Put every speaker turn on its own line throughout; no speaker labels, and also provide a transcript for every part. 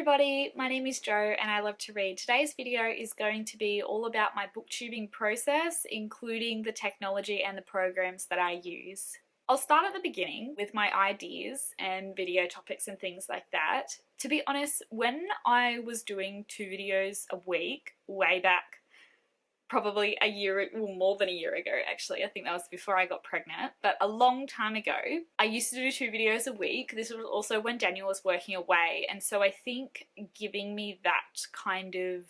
everybody, my name is Jo and I love to read. Today's video is going to be all about my booktubing process, including the technology and the programs that I use. I'll start at the beginning with my ideas and video topics and things like that. To be honest, when I was doing 2 videos a week, way back, probably a year, well, more than a year ago actually, I think that was before I got pregnant, but a long time ago, I used to do 2 videos a week. This was also when Daniel was working away, and so I think giving me that kind of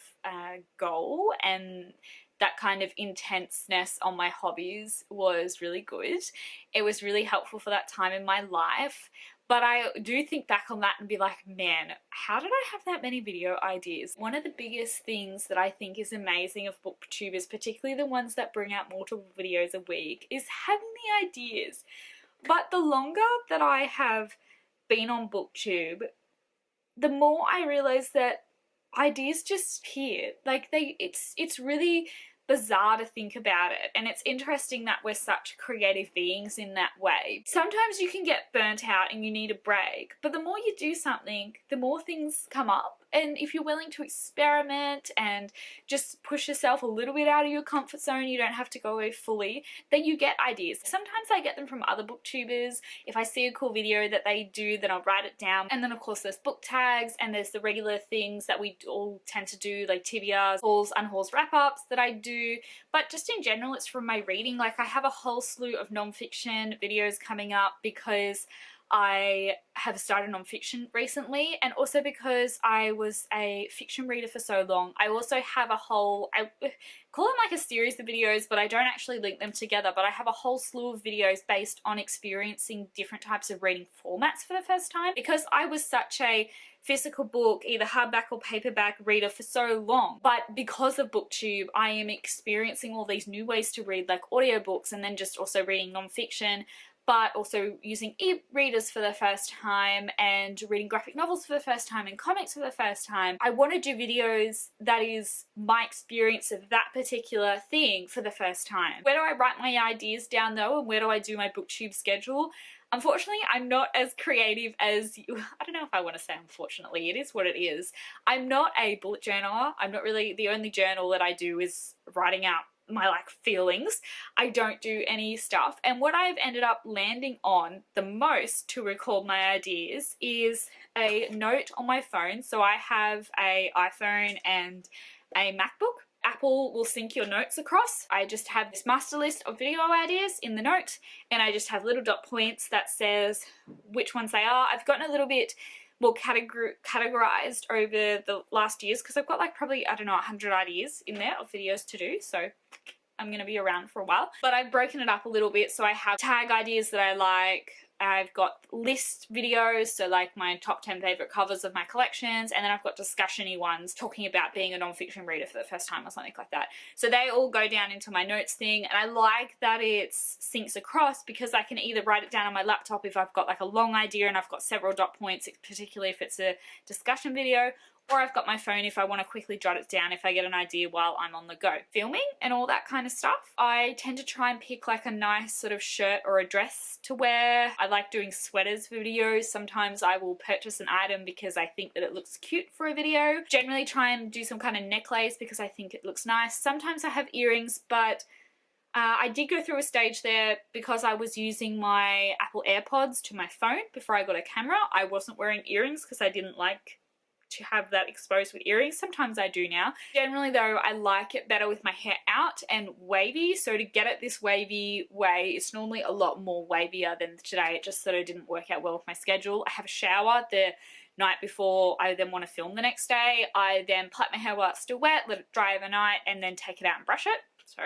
goal and that kind of intenseness on my hobbies was really good. It was really helpful for that time in my life. But I do think back on that and be like, man, how did I have that many video ideas? One of the biggest things that I think is amazing of booktubers, particularly the ones that bring out multiple videos a week, is having the ideas. But the longer that I have been on BookTube, the more I realize that ideas just appear. Like it's really bizarre to think about it, and it's interesting that we're such creative beings in that way. Sometimes you can get burnt out and you need a break, but the more you do something, the more things come up. And if you're willing to experiment and just push yourself a little bit out of your comfort zone, you don't have to go away fully, then you get ideas. Sometimes I get them from other booktubers. If I see a cool video that they do, then I'll write it down. And then of course there's book tags, and there's the regular things that we all tend to do, like TBRs, hauls, unhauls, wrap-ups that I do. But just in general, it's from my reading. Like, I have a whole slew of non-fiction videos coming up because I have started non-fiction recently, and also because I was a fiction reader for so long. I also have a whole, I call them like a series of videos, but I don't actually link them together, but I have a whole slew of videos based on experiencing different types of reading formats for the first time, because I was such a physical book, either hardback or paperback reader for so long. But because of BookTube, I am experiencing all these new ways to read, like audiobooks, and then just also reading non-fiction, but also using e-readers for the first time and reading graphic novels for the first time and comics for the first time. I want to do videos that is my experience of that particular thing for the first time. Where do I write my ideas down though, and where do I do my BookTube schedule? Unfortunately, I'm not as creative as you. I don't know if I want to say unfortunately, it is what it is. I'm not a bullet journaler. I'm not really, the only journal that I do is writing out my like feelings. I don't do any stuff, and what I've ended up landing on the most to record my ideas is a note on my phone. So I have a iPhone and a MacBook. Apple will sync your notes across. I just have this master list of video ideas in the note, and I just have little dot points that says which ones they are. I've gotten a little bit more categorized over the last years because I've got like probably, I don't know, 100 ideas in there of videos to do, so I'm going to be around for a while. But I've broken it up a little bit, so I have tag ideas that I like. I've got list videos, so like my top 10 favorite covers of my collections, and then I've got discussion-y ones talking about being a non-fiction reader for the first time or something like that. So they all go down into my notes thing, and I like that it syncs across because I can either write it down on my laptop if I've got like a long idea and I've got several dot points, particularly if it's a discussion video, or I've got my phone if I want to quickly jot it down if I get an idea while I'm on the go. Filming and all that kind of stuff, I tend to try and pick like a nice sort of shirt or a dress to wear. I like doing sweaters for videos. Sometimes I will purchase an item because I think that it looks cute for a video. Generally try and do some kind of necklace because I think it looks nice. Sometimes I have earrings, but I did go through a stage there because I was using my Apple AirPods to my phone before I got a camera. I wasn't wearing earrings because I didn't like to have that exposed with earrings. Sometimes I do now. Generally though, I like it better with my hair out and wavy, so to get it this wavy way, it's normally a lot more wavier than today. It just sort of didn't work out well with my schedule. I have a shower the night before I then want to film the next day. I then plait my hair while it's still wet, let it dry overnight, and then take it out and brush it. So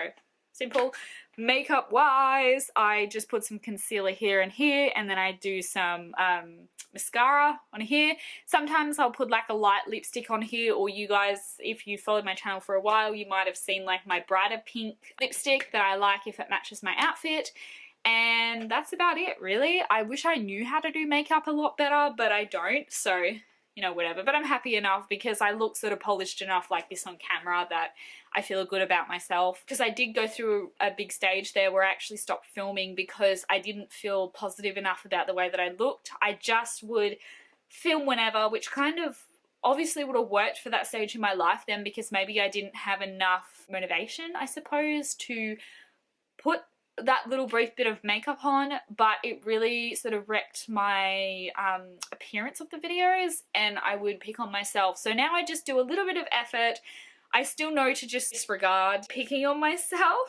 simple. Makeup wise, I just put some concealer here and here, and then I do some mascara on here. Sometimes I'll put like a light lipstick on here, or you guys, if you followed my channel for a while, you might have seen like my brighter pink lipstick that I like if it matches my outfit. And that's about it really. I wish I knew how to do makeup a lot better, but I don't, so you know, whatever. But I'm happy enough because I look sort of polished enough like this on camera that I feel good about myself. Because I did go through a big stage there where I actually stopped filming because I didn't feel positive enough about the way that I looked. I just would film whenever, which kind of obviously would have worked for that stage in my life then, because maybe I didn't have enough motivation, I suppose, to put that little brief bit of makeup on, but it really sort of wrecked my appearance of the videos, and I would pick on myself. So now I just do a little bit of effort. I still know to just disregard picking on myself,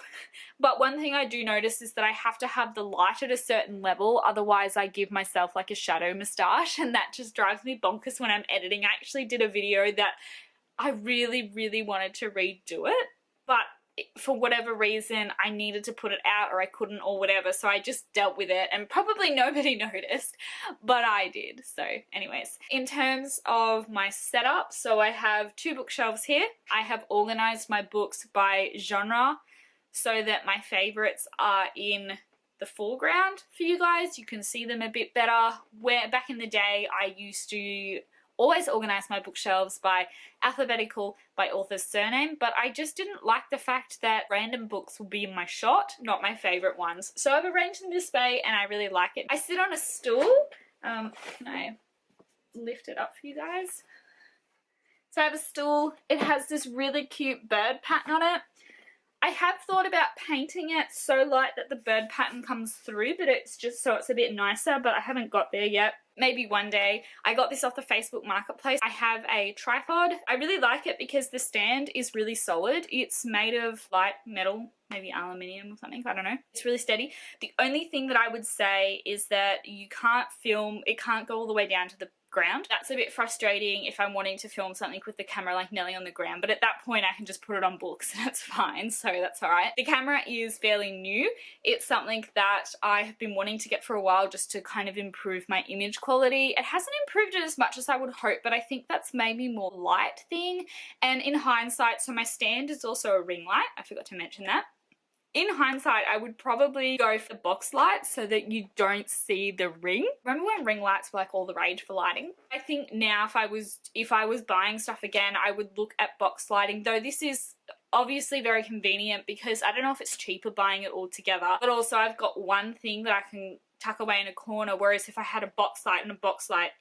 but one thing I do notice is that I have to have the light at a certain level, otherwise I give myself like a shadow moustache, and that just drives me bonkers when I'm editing. I actually did a video that I really wanted to redo it, but for whatever reason I needed to put it out, or I couldn't, or whatever, so I just dealt with it, and probably nobody noticed, but I did. So anyways, in terms of my setup, so I have 2 bookshelves here. I have organized my books by genre so that my favorites are in the foreground for you guys. You can see them a bit better. Where back in the day I used to always organize my bookshelves by alphabetical, by author's surname, but I just didn't like the fact that random books will be in my shot, not my favorite ones. So I've arranged them this way and I really like it. I sit on a stool. Can I lift it up for you guys? So I have a stool. It has this really cute bird pattern on it. I have thought about painting it so light that the bird pattern comes through, but it's just so it's a bit nicer, but I haven't got there yet. Maybe one day. I got this off the Facebook Marketplace. I have a tripod. I really like it because the stand is really solid. It's made of light metal, maybe aluminium or something, I don't know. It's really steady. The only thing that I would say is that you can't film, it can't go all the way down to the ground. That's a bit frustrating if I'm wanting to film something with the camera like nearly on the ground, but at that point I can just put it on books and it's fine, so that's alright. The camera is fairly new. It's something that I have been wanting to get for a while just to kind of improve my image quality. It hasn't improved it as much as I would hope, but I think that's maybe more light thing, and in hindsight, so my stand is also a ring light, I forgot to mention that. In hindsight, I would probably go for the box lights so that you don't see the ring. Remember when ring lights were like all the rage for lighting? I think now if I was buying stuff again, I would look at box lighting, though this is obviously very convenient because I don't know if it's cheaper buying it all together, but also I've got one thing that I can tuck away in a corner, whereas if I had a box light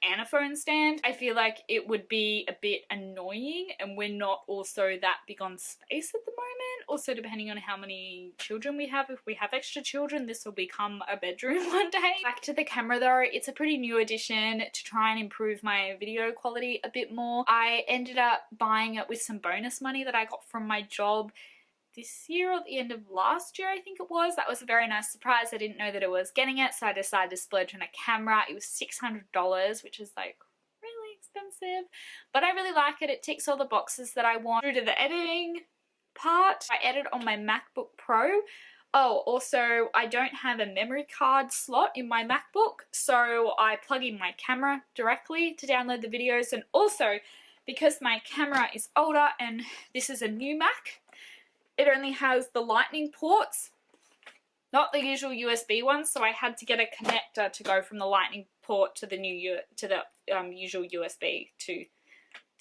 and a phone stand, I feel like it would be a bit annoying, and we're not also that big on space at the moment. Also, depending on how many children we have, if we have extra children, this will become a bedroom one day. Back to the camera though, it's a pretty new addition to try and improve my video quality a bit more. I ended up buying it with some bonus money that I got from my job this year or the end of last year, I think it was. That was a very nice surprise. I didn't know that I was getting it, so I decided to splurge on a camera. It was $600, which is like really expensive, but I really like it. It ticks all the boxes that I want. Through to the editing part, I edit on my MacBook Pro. Oh, also, I don't have a memory card slot in my MacBook, so I plug in my camera directly to download the videos, and also because my camera is older and this is a new Mac, it only has the lightning ports, not the usual USB ones, so I had to get a connector to go from the lightning port to the usual USB to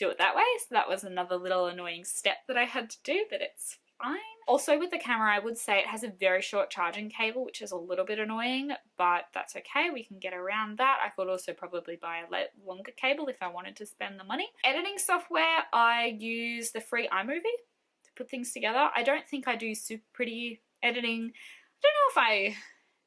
do it that way. So that was another little annoying step that I had to do, but it's fine. Also with the camera, I would say it has a very short charging cable, which is a little bit annoying, but that's okay. We can get around that. I could also probably buy a longer cable if I wanted to spend the money. Editing software, I use the free iMovie put things together. I don't think I do super pretty editing. I don't know if I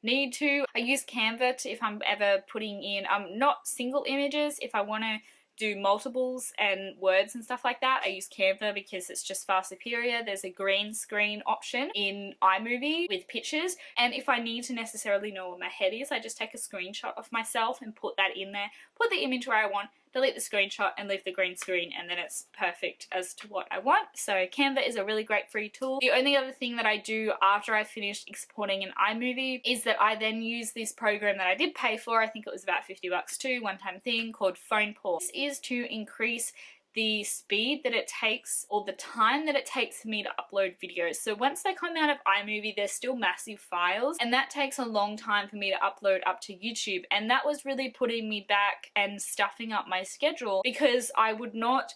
need to. I use Canva if I'm ever putting in not single images. If I want to do multiples and words and stuff like that, I use Canva because it's just far superior. There's a green screen option in iMovie with pictures, and if I need to necessarily know where my head is, I just take a screenshot of myself and put that in there, put the image where I want, delete the screenshot and leave the green screen, and then it's perfect as to what I want. So Canva is a really great free tool. The only other thing that I do after I finished exporting an iMovie is that I then use this program that I did pay for. I think it was about $50 too, one-time thing, called Phone Pause. This is to increase the speed that it takes, or the time that it takes for me to upload videos. So once they come out of iMovie, they're still massive files, and that takes a long time for me to upload up to YouTube, and that was really putting me back and stuffing up my schedule because I would not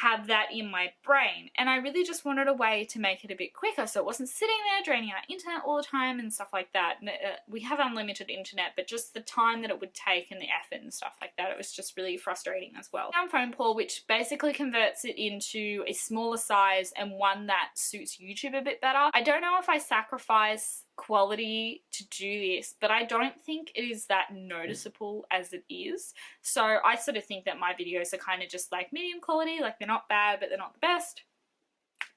have that in my brain, and I really just wanted a way to make it a bit quicker so it wasn't sitting there draining our internet all the time and stuff like that. And, we have unlimited internet, but just the time that it would take and the effort and stuff like that, it was just really frustrating as well. I found Phone Pool, which basically converts it into a smaller size and one that suits YouTube a bit better. I don't know if I sacrifice quality to do this, but I don't think it is that noticeable as it is. So I sort of think that my videos are kind of just like medium quality, like they're not bad but they're not the best.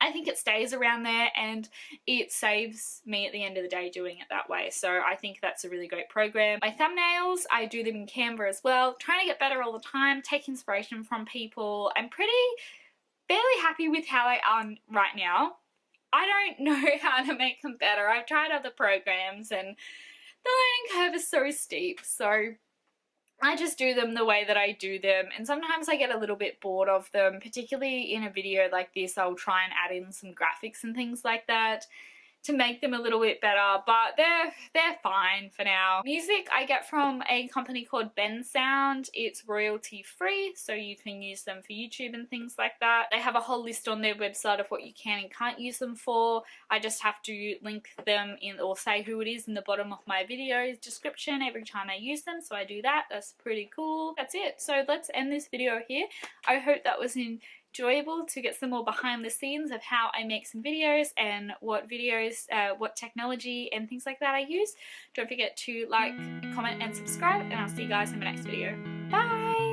I think it stays around there and it saves me at the end of the day doing it that way. So I think that's a really great program. My thumbnails, I do them in Canva as well. Trying to get better all the time, take inspiration from people. I'm fairly happy with how they are right now. I don't know how to make them better. I've tried other programs and the learning curve is so steep. So I just do them the way that I do them, and sometimes I get a little bit bored of them, particularly in a video like this. I'll try and add in some graphics and things like that to make them a little bit better, but they're fine for now. Music I get from a company called Ben Sound. It's royalty free, so you can use them for YouTube and things like that. They have a whole list on their website of what you can and can't use them for. I just have to link them in or say who it is in the bottom of my video description every time I use them, so I do that. That's pretty cool. That's it. So let's end this video here. I hope that was enjoyable to get some more behind the scenes of how I make some videos and what technology and things like that I use. Don't forget to like, comment and subscribe, and I'll see you guys in my next video. Bye!